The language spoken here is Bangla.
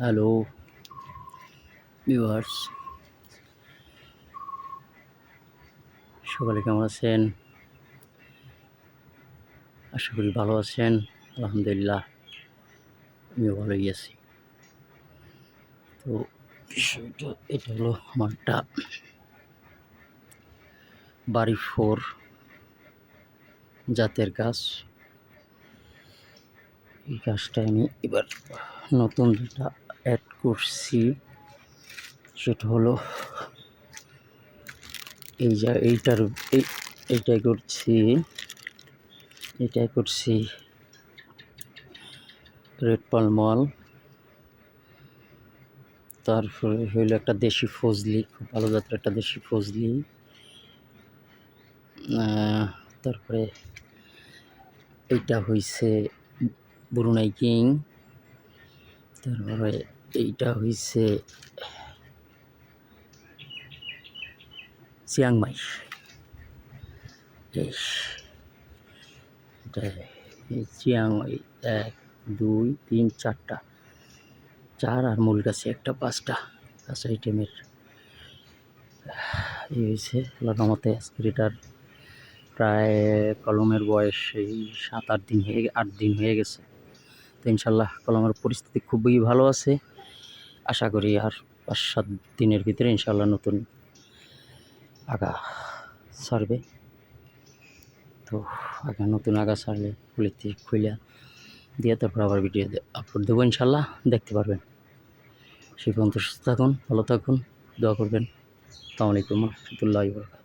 হ্যালো ভিউয়ার্স, সকালে কেমন আছেন? আশা করি ভালো আছেন। আলহামদুলিল্লাহ, আমিও ভালোই আছি। তো বিষয়টা এটা হলো আমার একটা বাড়ি 4 জাতের গাছ। এই গাছটা আমি এবার নতুন যেটা অ্যাড করছি সেটা হলো এইটাই করছি রেড পালমল। তারপরে হইল একটা দেশি ফজলি, খুব ভালো জাতের একটা দেশি ফজলি। তারপরে এইটা হইছে ব্রুনাই কিং। তারপরে এইটা হইছে চিয়াংমাই। এই চিয়াংমাই 1 2 3 4টা, 4 আর মূল গাছে একটা, 5টা গাছ আইটেমের হয়েছে। আল্লাহর রহমতে আজকের এটার প্রায় কলমের বয়স এই 8 দিন হয়ে গেছে। তো ইনশাল্লাহ কলমের পরিস্থিতি খুবই ভালো আছে। আশা করি আর 5-7 দিনের ভিতরে ইনশাল্লাহ নতুন আগা ছাড়বে। তো নতুন আগা ছাড়লে খুলিতে খুইলা দিয়ে তারপর আবার ভিডিও আপলোড দেবো, ইনশাল্লাহ দেখতে পারবেন। সেই পর্যন্ত সুস্থ থাকুন, ভালো থাকুন, দোয়া করবেন। আসসালামু আলাইকুম ওয়া রাহমাতুল্লাহি ওয়া বারাকাতুহু।